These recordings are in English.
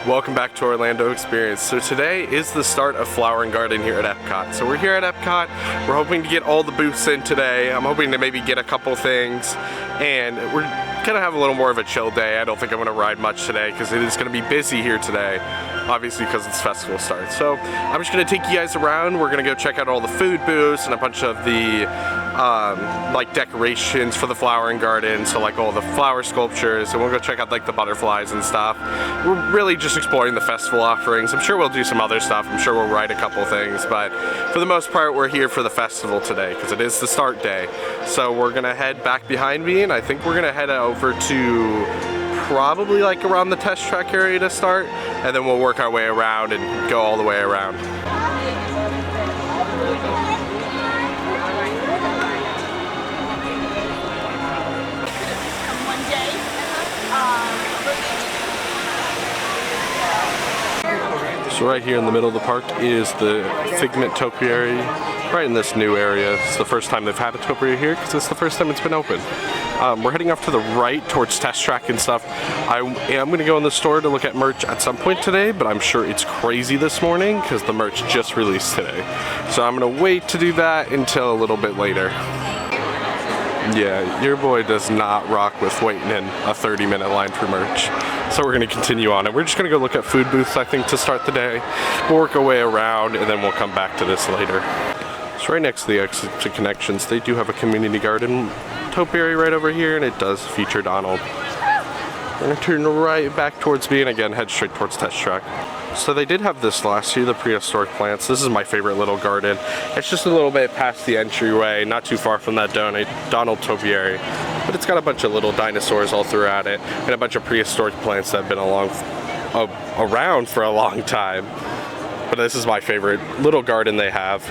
Welcome back to Orlando Experience. So today is the start of Flower Garden here at Epcot. So we're here at Epcot, we're hoping to get all the booths in today. I'm hoping to maybe get a couple things, and we're gonna have a little more of a chill day. I don't think I'm gonna ride much today because it is gonna be busy here today, obviously because it's festival starts. So I'm just gonna take you guys around. We're gonna go check out all the food booths and a bunch of the like decorations for the Flower Garden, so like all the flower sculptures, and we'll go check out like the butterflies and stuff. We're really just exploring the festival offerings. I'm sure we'll do some other stuff. I'm sure we'll ride a couple things, but for the most part we're here for the festival today because it is the start day. So we're gonna head back behind me, and I think we're gonna head over to probably like around the test track area to start, and then we'll work our way around and go all the way around. So right here in the middle of the park is the Figment topiary, right in this new area. It's the first time they've had a topiary here because it's the first time it's been open. We're heading off to the right towards test track and stuff. I am going to go in the store to look at merch at some point today, but I'm sure it's crazy this morning because the merch just released today. So I'm going to wait to do that until a little bit later. Yeah, your boy does not rock with waiting in a 30-minute line for merch. So we're going to continue on, and we're just going to go look at food booths, I think, to start the day. We'll work our way around, and then we'll come back to this later. So right next to the exit to Connections, they do have a community garden topiary right over here, and it does feature Donald. We're going to turn right back towards me, and again, head straight towards Test Track. So they did have this last year, the prehistoric plants. This is my favorite little garden. It's just a little bit past the entryway, not too far from that Donald topiary. But it's got a bunch of little dinosaurs all throughout it, and a bunch of prehistoric plants that have been around for a long time. But this is my favorite little garden they have.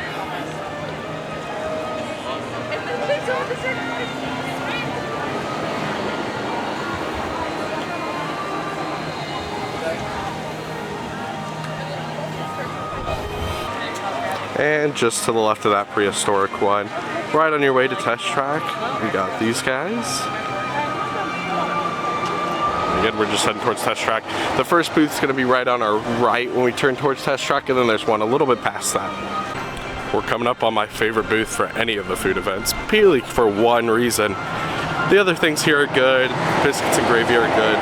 And just to the left of that prehistoric one, right on your way to Test Track, we got these guys. Again, we're just heading towards Test Track. The first booth's going to be right on our right when we turn towards Test Track, and then there's one a little bit past that. We're coming up on my favorite booth for any of the food events, purely for one reason. The other things here are good, biscuits and gravy are good,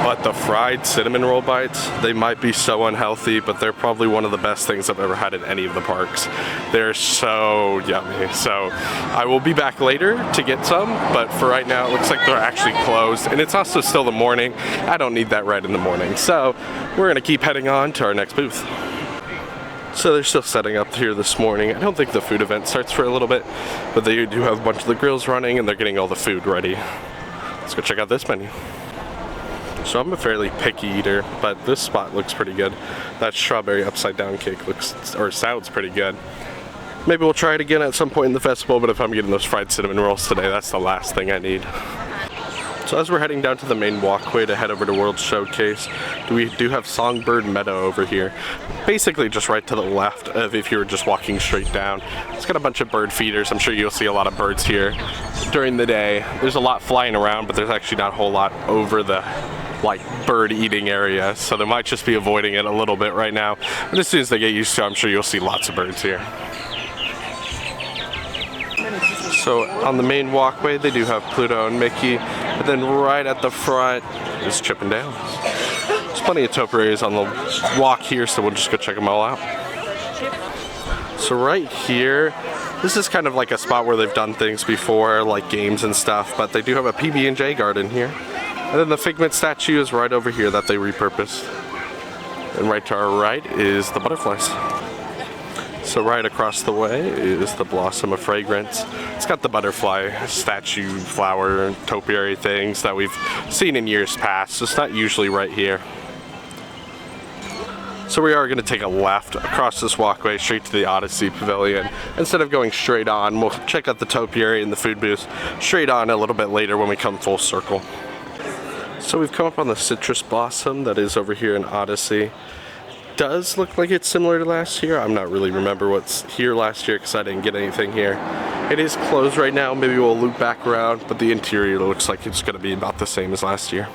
but the fried cinnamon roll bites, they might be so unhealthy, but they're probably one of the best things I've ever had in any of the parks. They're so yummy. So I will be back later to get some, but for right now it looks like they're actually closed, and it's also still the morning. I don't need that right in the morning. So we're gonna keep heading on to our next booth. So they're still setting up here this morning. I don't think the food event starts for a little bit, but they do have a bunch of the grills running, and they're getting all the food ready. Let's go check out this menu. So I'm a fairly picky eater, but this spot looks pretty good. That strawberry upside down cake sounds pretty good. Maybe we'll try it again at some point in the festival, but if I'm getting those fried cinnamon rolls today, that's the last thing I need. So as we're heading down to the main walkway to head over to World Showcase, we do have Songbird Meadow over here. Basically just right to the left of if you were just walking straight down. It's got a bunch of bird feeders. I'm sure you'll see a lot of birds here during the day. There's a lot flying around, but there's actually not a whole lot over the bird eating area, so they might just be avoiding it a little bit right now. But as soon as they get used to it, I'm sure you'll see lots of birds here. So on the main walkway, they do have Pluto and Mickey, but then right at the front is Chip and Dale's. There's plenty of topiaries on the walk here, so we'll just go check them all out. So right here, this is kind of like a spot where they've done things before, like games and stuff, but they do have a PB&J garden here. And then the Figment statue is right over here that they repurposed. And right to our right is the butterflies. So right across the way is the Blossom of Fragrance. It's got the butterfly statue, flower, topiary things that we've seen in years past. So it's not usually right here. So we are going to take a left across this walkway straight to the Odyssey Pavilion. Instead of going straight on, we'll check out the topiary and the food booths straight on a little bit later when we come full circle. So we've come up on the citrus blossom that is over here in Odyssey. Does look like it's similar to last year. I'm not really remember what's here last year because I didn't get anything here. It is closed right now. Maybe we'll loop back around, but the interior looks like it's going to be about the same as last year.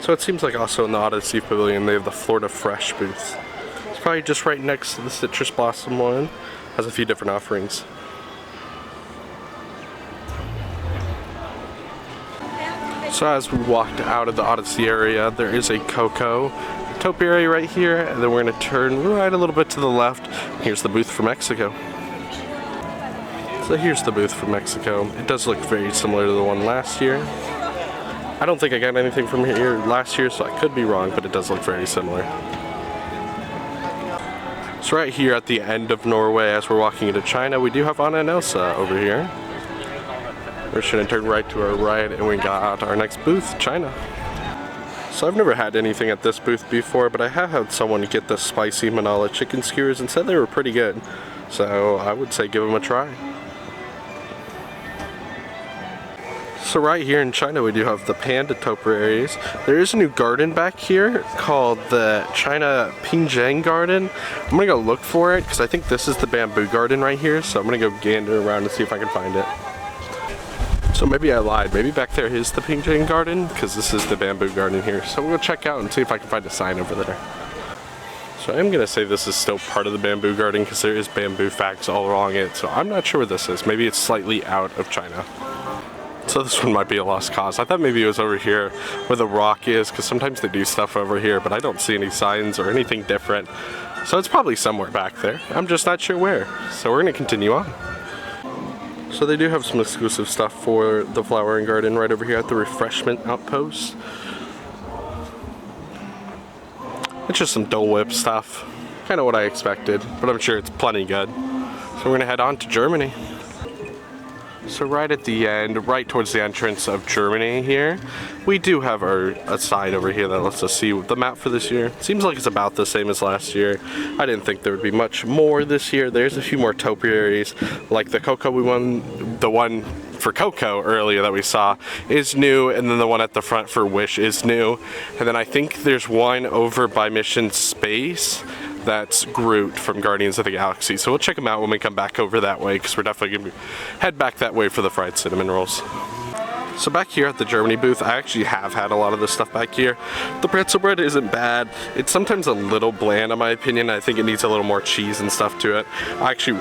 So it seems like also in the Odyssey Pavilion they have the Florida Fresh booth. It's probably just right next to the Citrus Blossom one. Has a few different offerings. So as we walked out of the Odyssey area, there is a cocoa topiary right here, and then we're going to turn right a little bit to the left. Here's the booth for Mexico. So here's the booth for Mexico. It does look very similar to the one last year. I don't think I got anything from here last year, so I could be wrong, but it does look very similar. So right here at the end of Norway, as we're walking into China, we do have Anna and Elsa over here. We're just going to turn right to our right, and we got our next booth, China. So I've never had anything at this booth before, but I have had someone get the spicy Manala chicken skewers and said they were pretty good. So I would say give them a try. So right here in China we do have the panda topiaries. There is a new garden back here called the China Pingjang Garden. I'm gonna go look for it because I think this is the bamboo garden right here. So I'm gonna go gander around and see if I can find it. So maybe I lied. Maybe back there is the Pingjang Garden because this is the bamboo garden here. So we'll go check out and see if I can find a sign over there. So I'm gonna say this is still part of the bamboo garden because there is bamboo facts all along it. So I'm not sure where this is. Maybe it's slightly out of China. So this one might be a lost cause. I thought maybe it was over here where the rock is because sometimes they do stuff over here, but I don't see any signs or anything different. So it's probably somewhere back there. I'm just not sure where. So we're gonna continue on. So they do have some exclusive stuff for the flowering garden right over here at the refreshment outpost. It's just some Dole Whip stuff. Kind of what I expected, but I'm sure it's plenty good. So we're gonna head on to Germany. So right at the end, right towards the entrance of Germany here, we do have a sign over here that lets us see the map for this year. Seems like it's about the same as last year. I didn't think there would be much more this year. There's a few more topiaries, like the cocoa the one for cocoa earlier that we saw is new, and then the one at the front for Wish is new. And then I think there's one over by Mission Space that's Groot from Guardians of the Galaxy. So we'll check them out when we come back over that way because we're definitely going to head back that way for the fried cinnamon rolls. So back here at the Germany booth, I actually have had a lot of this stuff back here. The pretzel bread isn't bad. It's sometimes a little bland in my opinion. I think it needs a little more cheese and stuff to it. I actually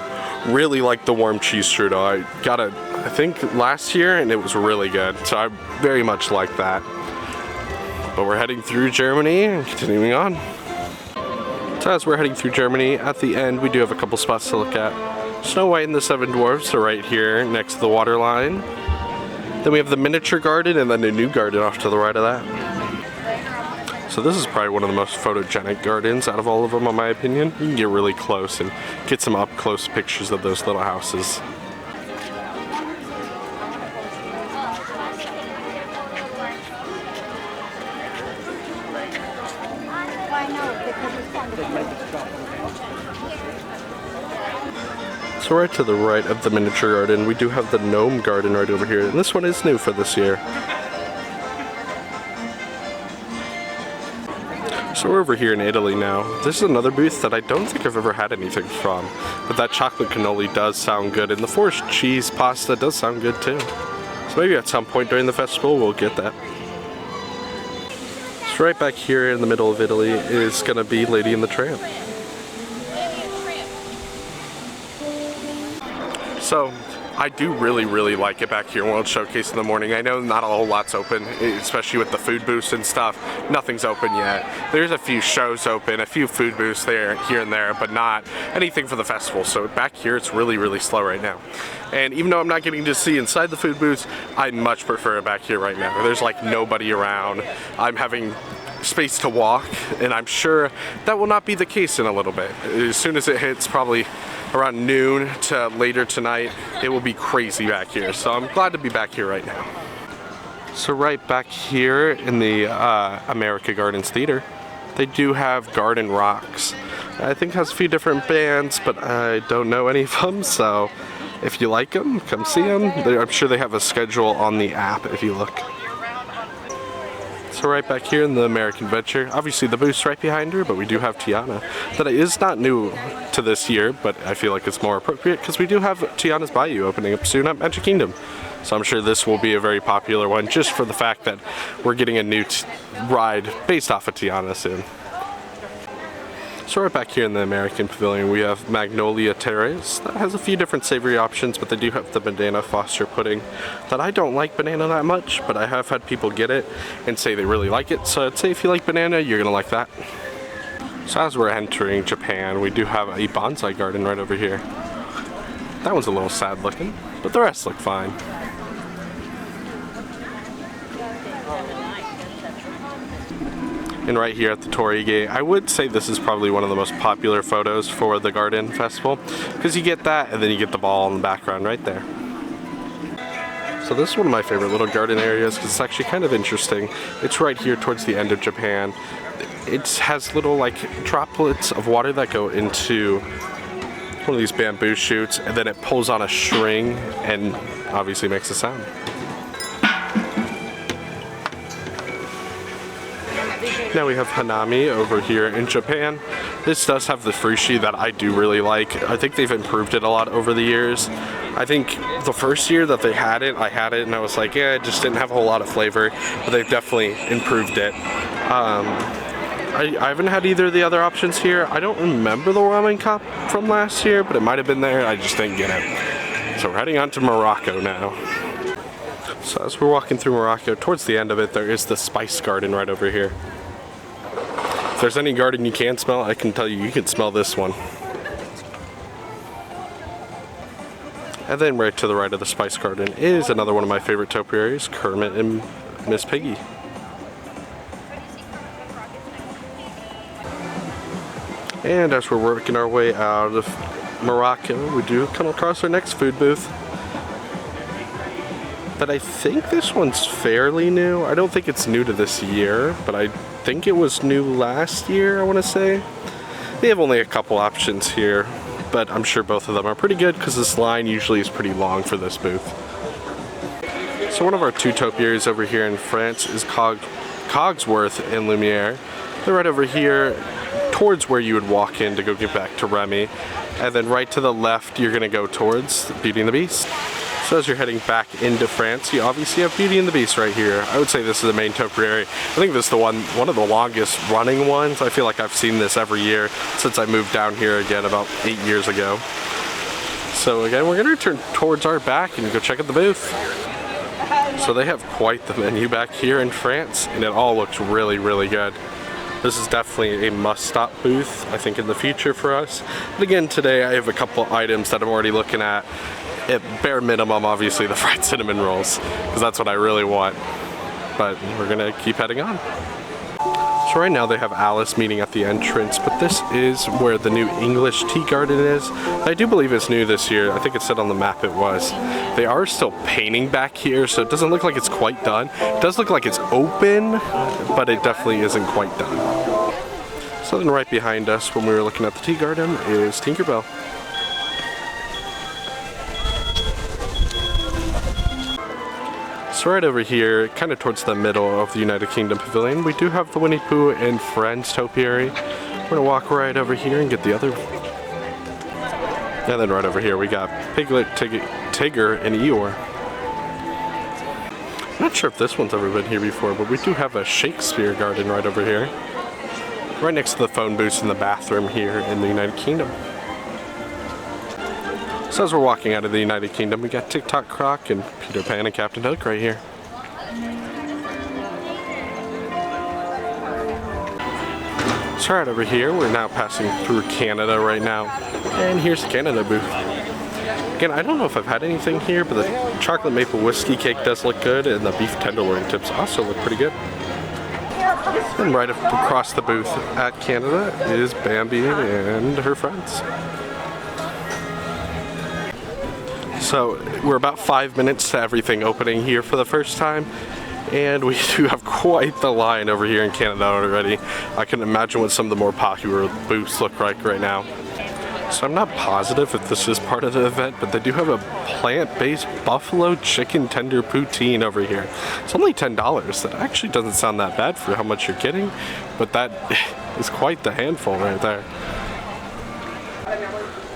really like the warm cheese strudel. I got it, I think, last year and it was really good. So I very much like that. But we're heading through Germany and continuing on. So as we're heading through Germany, at the end we do have a couple spots to look at. Snow White and the Seven Dwarfs are right here next to the water line. Then we have the miniature garden and then a new garden off to the right of that. So this is probably one of the most photogenic gardens out of all of them in my opinion. You can get really close and get some up close pictures of those little houses. So right to the right of the miniature garden, we do have the gnome garden right over here, and this one is new for this year. So we're over here in Italy now. This is another booth that I don't think I've ever had anything from, but that chocolate cannoli does sound good, and the forest cheese pasta does sound good too. So maybe at some point during the festival we'll get that. So right back here in the middle of Italy is gonna be Lady and the Tramp. So I do really like it back here in World Showcase in the morning. I know not a whole lot's open, especially with the food booths and stuff. Nothing's open yet. There's a few shows open, a few food booths there, here and there, but not anything for the festival. So back here it's really slow right now. And even though I'm not getting to see inside the food booths, I much prefer it back here right now. There's like nobody around. I'm having space to walk, and I'm sure that will not be the case in a little bit. As soon as it hits probably around noon to later tonight, it will be crazy back here. So I'm glad to be back here right now. So right back here in the America Gardens Theater, they do have Garden Rocks. I think it has a few different bands, but I don't know any of them, so if you like them, come see them. I'm sure they have a schedule on the app if you look. So right back here in the American Venture, obviously the booth's right behind her, but we do have Tiana. That is not new to this year, but I feel like it's more appropriate because we do have Tiana's Bayou opening up soon at Magic Kingdom. So I'm sure this will be a very popular one just for the fact that we're getting a new ride based off of Tiana soon. So right back here in the American Pavilion, we have Magnolia Terrace. That has a few different savory options, but they do have the banana foster pudding that I don't like banana that much, but I have had people get it and say they really like it. So I'd say if you like banana, you're gonna like that. So as we're entering Japan, we do have a bonsai garden right over here. That one's a little sad looking, but the rest look fine. And right here at the Torii Gate, I would say this is probably one of the most popular photos for the garden festival, because you get that and then you get the ball in the background right there. So this is one of my favorite little garden areas because it's actually kind of interesting. It's right here towards the end of Japan. It has little like droplets of water that go into one of these bamboo shoots, and then it pulls on a string and obviously makes a sound. Now we have Hanami over here in Japan. This does have the frushi that I do really like. I think they've improved it a lot over the years. I think the first year that they had it, I had it and I was like, yeah, it just didn't have a whole lot of flavor, but they've definitely improved it. I haven't had either of the other options here. I don't remember the ramen cup from last year, but it might have been there. I just didn't get it. So we're heading on to Morocco now. So as we're walking through Morocco, towards the end of it, there is the spice garden right over here. If there's any garden you can smell, I can tell you, you can smell this one. And then right to the right of the spice garden is another one of my favorite topiaries, Kermit and Miss Piggy. And as we're working our way out of Morocco, we do come across our next food booth. But I think this one's fairly new. I don't think it's new to this year, but I think it was new last year, I want to say. They have only a couple options here, but I'm sure both of them are pretty good because this line usually is pretty long for this booth. So one of our two topiaries over here in France is Cogsworth and Lumiere. They're right over here towards where you would walk in to go get back to Remy. And then right to the left, you're going to go towards Beauty and the Beast. So as you're heading back into France, you obviously have Beauty and the Beast right here. I would say this is the main topiary. I think this is one of the longest running ones. I feel like I've seen this every year since I moved down here again about 8 years ago. So again, we're going to return towards our back and go check out the booth. So they have quite the menu back here in France, and it all looks really, really good. This is definitely a must-stop booth, I think, in the future for us. But again, today I have a couple items that I'm already looking at. At bare minimum, obviously, the fried cinnamon rolls, because that's what I really want. But we're gonna keep heading on. So right now they have Alice meeting at the entrance, but this is where the new English tea garden is. I do believe it's new this year. I think it said on the map it was. They are still painting back here, so it doesn't look like it's quite done. It does look like it's open, but it definitely isn't quite done. So then right behind us when we were looking at the tea garden is Tinkerbell. So right over here, kind of towards the middle of the United Kingdom Pavilion, we do have the Winnie Pooh and Friends topiary. We're gonna walk right over here and get the other. And then right over here we got Piglet, Tigger, and Eeyore. I'm not sure if this one's ever been here before, but we do have a Shakespeare garden right over here. Right next to the phone booths in the bathroom here in the United Kingdom. So as we're walking out of the United Kingdom, we got TikTok Croc and Peter Pan and Captain Hook right here. So right over here, we're now passing through Canada right now. And here's the Canada booth. Again, I don't know if I've had anything here, but the chocolate maple whiskey cake does look good, and the beef tenderloin tips also look pretty good. And right across the booth at Canada is Bambi and her friends. So we're about 5 minutes to everything opening here for the first time, and we do have quite the line over here in Canada already. I can imagine what some of the more popular booths look like right now. So I'm not positive if this is part of the event, but they do have a plant-based buffalo chicken tender poutine over here. It's only $10. That actually doesn't sound that bad for how much you're getting, but that is quite the handful right there.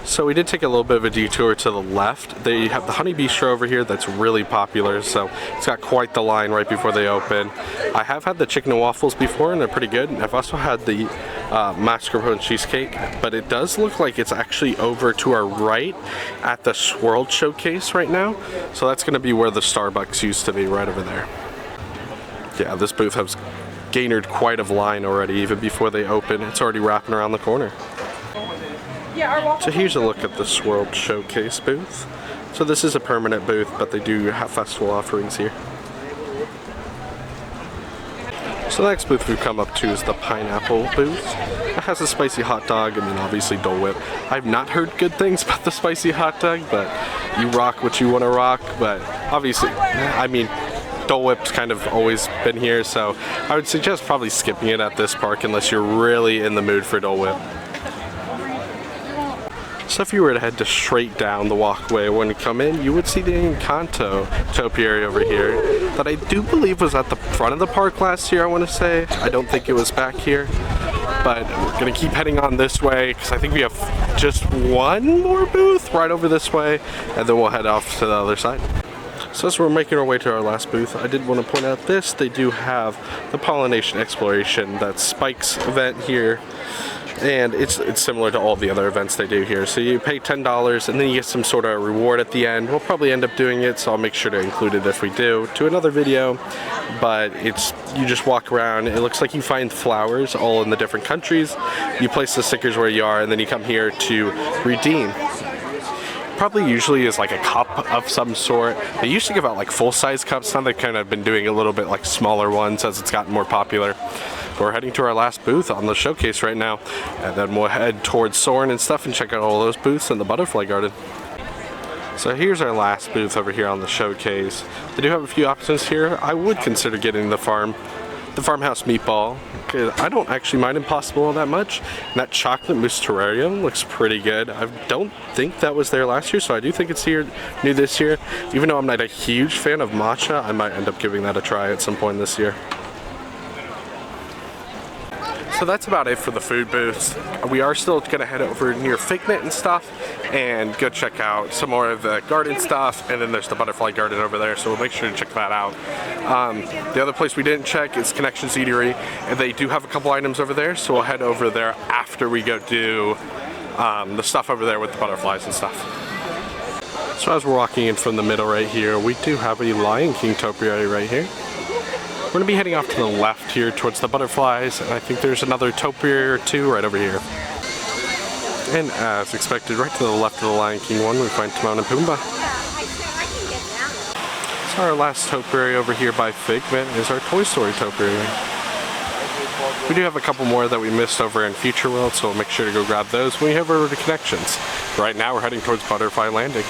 So we did take a little bit of a detour to the left. They have the Honey Bistro over here that's really popular, so it's got quite the line right before they open. I have had the chicken and waffles before and they're pretty good. I've also had the mascarpone cheesecake, but it does look like it's actually over to our right at the Swirl Showcase right now. So that's going to be where the Starbucks used to be, right over there. Yeah, this booth has garnered quite a line already, even before they open. It's already wrapping around the corner. So here's a look at the Swirl Showcase booth. So this is a permanent booth, but they do have festival offerings here. So the next booth we've come up to is the pineapple booth. It has a spicy hot dog and then obviously Dole Whip. I've not heard good things about the spicy hot dog, but you rock what you want to rock. But obviously, I mean, Dole Whip's kind of always been here, so I would suggest probably skipping it at this park unless you're really in the mood for Dole Whip. So if you were to head just straight down the walkway when you come in, you would see the Encanto topiary over here that I do believe was at the front of the park last year, I want to say. I don't think it was back here, but we're going to keep heading on this way because I think we have just one more booth right over this way, and then we'll head off to the other side. So as we're making our way to our last booth, I did want to point out this. They do have the Pollination Exploration, that Spike's event here. And it's similar to all the other events they do here. So you pay $10 and then you get some sort of reward at the end. We'll probably end up doing it, so I'll make sure to include it if we do to another video. But you just walk around. It looks like you find flowers all in the different countries. You place the stickers where you are, and then you come here to redeem. Probably usually is like a cup of some sort. They used to give out like full-size cups. Now they've kind of been doing a little bit like smaller ones as it's gotten more popular. We're heading to our last booth on the showcase right now, and then we'll head towards Soarin' and stuff and check out all those booths in the Butterfly Garden. So here's our last booth over here on the showcase. They do have a few options here. I would consider getting the farmhouse meatball. I don't actually mind Impossible all that much. And that chocolate mousse terrarium looks pretty good. I don't think that was there last year, so I do think it's here new this year. Even though I'm not a huge fan of matcha, I might end up giving that a try at some point this year. So that's about it for the food booths. We are still going to head over near Figment and stuff and go check out some more of the garden stuff, and then there's the Butterfly Garden over there, so we'll make sure to check that out. The other place we didn't check is Connections Eatery, and they do have a couple items over there, so we'll head over there after we go do the stuff over there with the butterflies and stuff. So as we're walking in from the middle right here, we do have a Lion King topiary right here. We're going to be heading off to the left here towards the butterflies, and I think there's another topiary or two right over here. And as expected, right to the left of the Lion King one, we find Timon and Pumbaa. So our last topiary over here by Figment is our Toy Story topiary. We do have a couple more that we missed over in Future World, so we'll make sure to go grab those when we head over to Connections. Right now we're heading towards Butterfly Landing.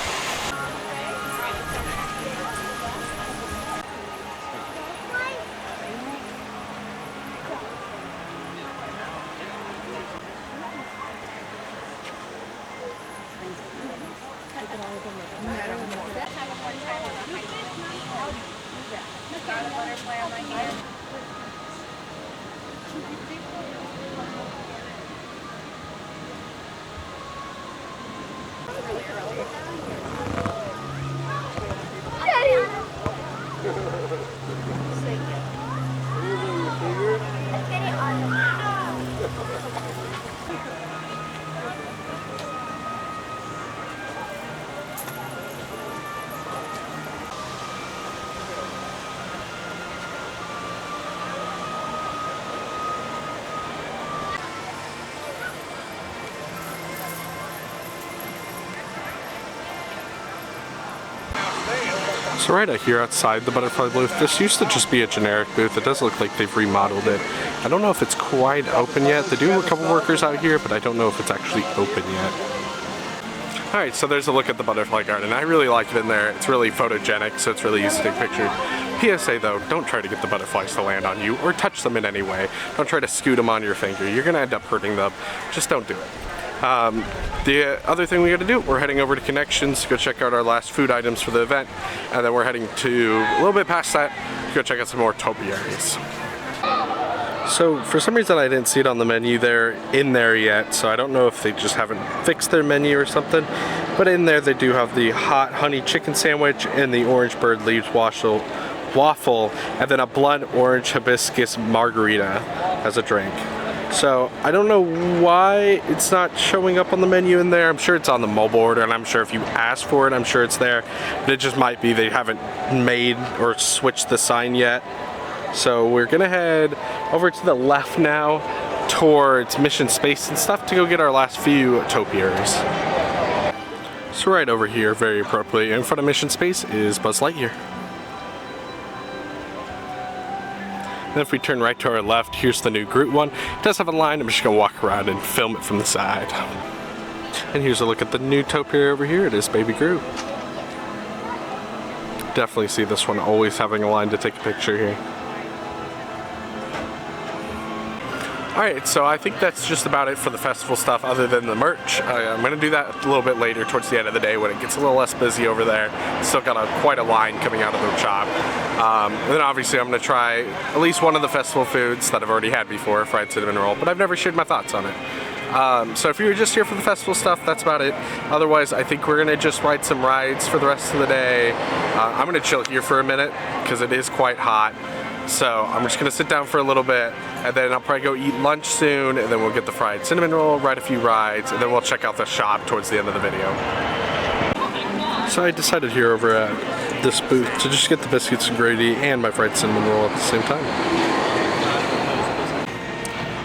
So right out here outside the Butterfly booth, this used to just be a generic booth. It does look like they've remodeled it. I don't know if it's quite open yet. They do have a couple workers out here, but I don't know if it's actually open yet. Alright, so there's a look at the Butterfly Garden. I really like it in there. It's really photogenic, so it's really easy to take pictures. PSA though, don't try to get the butterflies to land on you or touch them in any way. Don't try to scoot them on your finger. You're going to end up hurting them. Just don't do it. The other thing we got to do, we're heading over to Connections to go check out our last food items for the event, and then we're heading to a little bit past that to go check out some more topiaries. So for some reason I didn't see it on the menu there in there yet, so I don't know if they just haven't fixed their menu or something. But in there they do have the hot honey chicken sandwich and the orange bird leaves waffle, and then a blunt orange hibiscus margarita as a drink. So I don't know why it's not showing up on the menu in there. I'm sure it's on the mobile order, and I'm sure if you ask for it, I'm sure it's there. But it just might be they haven't made or switched the sign yet. So we're gonna head over to the left now towards Mission Space and stuff to go get our last few topiaries. So right over here, very appropriately, in front of Mission Space is Buzz Lightyear. And if we turn right to our left, here's the new Groot one. It does have a line. I'm just gonna walk around and film it from the side. And here's a look at the new topiary over here. It is Baby Groot. Definitely see this one always having a line to take a picture here. Alright, so I think that's just about it for the festival stuff other than the merch. I'm going to do that a little bit later towards the end of the day when it gets a little less busy over there. Still got quite a line coming out of the shop. And then obviously I'm going to try at least one of the festival foods that I've already had before, fried cinnamon roll, but I've never shared my thoughts on it. So if you were just here for the festival stuff, that's about it. Otherwise, I think we're going to just ride some rides for the rest of the day. I'm going to chill here for a minute because it is quite hot. So I'm just gonna sit down for a little bit and then I'll probably go eat lunch soon, and then we'll get the fried cinnamon roll, ride a few rides, and then we'll check out the shop towards the end of the video. So I decided here over at this booth to just get the biscuits and gravy and my fried cinnamon roll at the same time.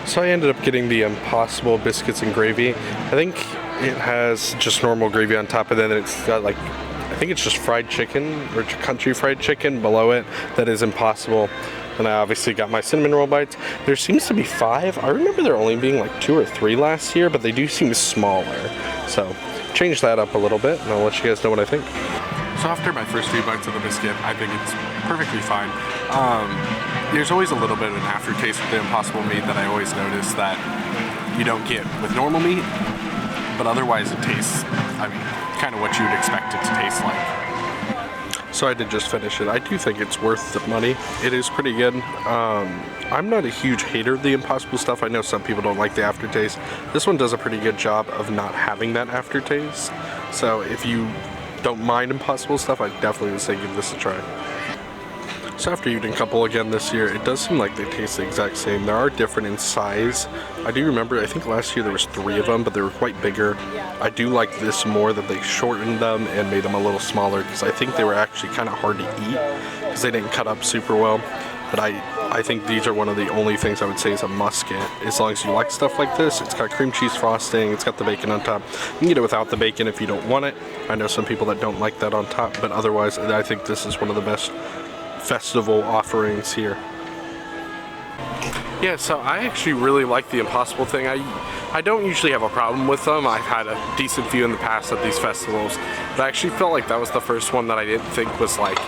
So I ended up getting the Impossible biscuits and gravy. I think it has just normal gravy on top, and then it's got like, I think it's just fried chicken or country fried chicken below it that is Impossible. And I obviously got my cinnamon roll bites. There seems to be 5. I remember there only being like 2 or 3 last year, but they do seem smaller. So change that up a little bit and I'll let you guys know what I think. So after my first few bites of the biscuit, I think it's perfectly fine. There's always a little bit of an aftertaste with the Impossible meat that I always notice that you don't get with normal meat, but otherwise it tastes, I mean, kind of what you would expect it to taste like. So I did just finish it. I do think it's worth the money. It is pretty good. I'm not a huge hater of the Impossible stuff. I know some people don't like the aftertaste. This one does a pretty good job of not having that aftertaste. So if you don't mind Impossible stuff, I definitely would say give this a try. So after eating a couple again this year, it does seem like they taste the exact same. They are different in size. I do remember, I think last year there was 3 of them, but they were quite bigger. I do like this more that they shortened them and made them a little smaller, because I think they were actually kind of hard to eat because they didn't cut up super well. But I think these are one of the only things I would say is a must get. As long as you like stuff like this, it's got cream cheese frosting, it's got the bacon on top. You can get it without the bacon if you don't want it. I know some people that don't like that on top, but otherwise I think this is one of the best festival offerings here. Yeah, so I actually really like the Impossible thing. I don't usually have a problem with them. I've had a decent few in the past at these festivals, but I actually felt like that was the first one that I didn't think was like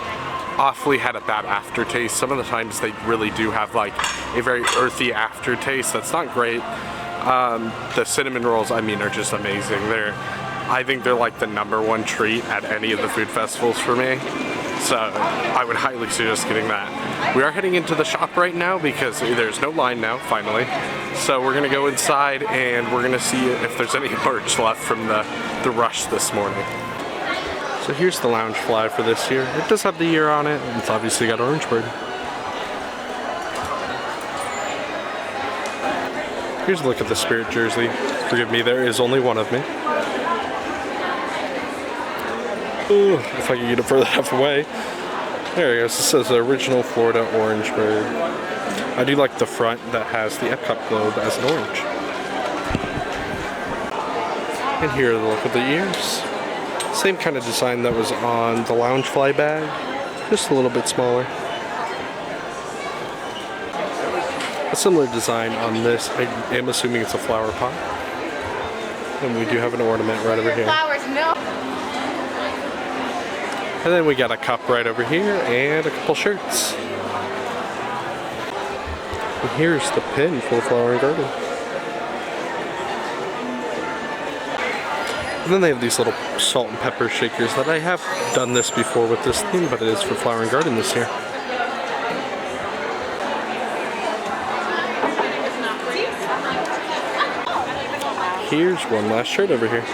awfully had a bad aftertaste. Some of the times they really do have like a very earthy aftertaste that's not great. The cinnamon rolls, I mean, are just amazing. I think they're like the #1 treat at any of the food festivals for me. So I would highly suggest getting that. We are heading into the shop right now because there's no line now, finally. So we're gonna go inside and we're gonna see if there's any merch left from the rush this morning. So here's the lounge fly for this year. It does have the year on it, and it's obviously got Orange Bird. Here's a look at the Spirit jersey. Forgive me, there is only one of me. Ooh, if I could get it further enough away. There it goes. This says the original Florida Orange Bird. I do like the front that has the Epcot globe as an orange. And here are the look of the ears. Same kind of design that was on the lounge fly bag, just a little bit smaller. A similar design on this. I am assuming it's a flower pot. And we do have an ornament right over here. Flowers, no. And then we got a cup right over here and a couple shirts. And here's the pin for the Flower Garden. And then they have these little salt and pepper shakers that I have done this before with this theme, but it is for Flower Garden this year. here's one last shirt over here.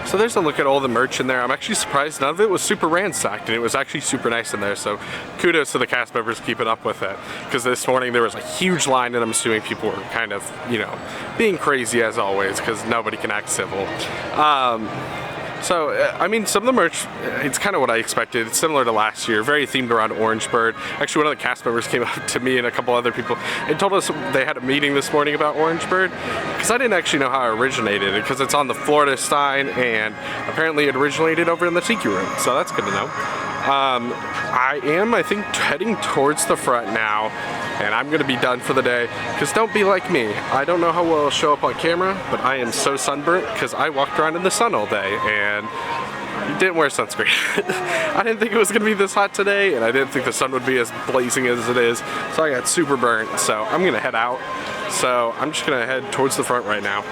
So there's a look at all the merch in there. I'm actually surprised none of it was super ransacked, and it was actually super nice in there, so kudos to the cast members keeping up with it. Because this morning there was a huge line, and I'm assuming people were kind of, you know, being crazy as always, because nobody can act civil. So, I mean, some of the merch, it's kind of what I expected. It's similar to last year, very themed around Orange Bird. Actually, one of the cast members came up to me and a couple other people and told us they had a meeting this morning about Orange Bird, because I didn't actually know how it originated, because it's on the Florida sign, and apparently it originated over in the Tiki Room, so that's good to know. I am, I think, heading towards the front now, and I'm gonna be done for the day, because don't be like me. I don't know how well it'll show up on camera, but I am so sunburnt because I walked around in the sun all day and didn't wear sunscreen. I didn't think it was gonna be this hot today, and I didn't think the sun would be as blazing as it is, so I got super burnt. So I'm gonna head out. So I'm just gonna head towards the front right now.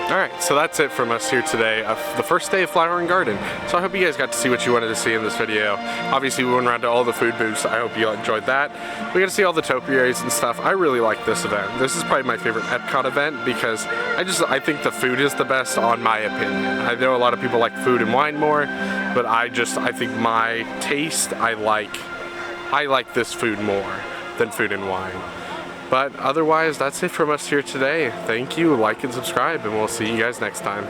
Alright, so that's it from us here today, the first day of Flower and Garden. So I hope you guys got to see what you wanted to see in this video. Obviously we went around to all the food booths, I hope you enjoyed that. We got to see all the topiaries and stuff. I really like this event. This is probably my favorite Epcot event, because I think the food is the best, on my opinion. I know a lot of people like food and wine more, but I think my taste, I like this food more than food and wine. But otherwise, that's it from us here today. Thank you, like and subscribe, and we'll see you guys next time.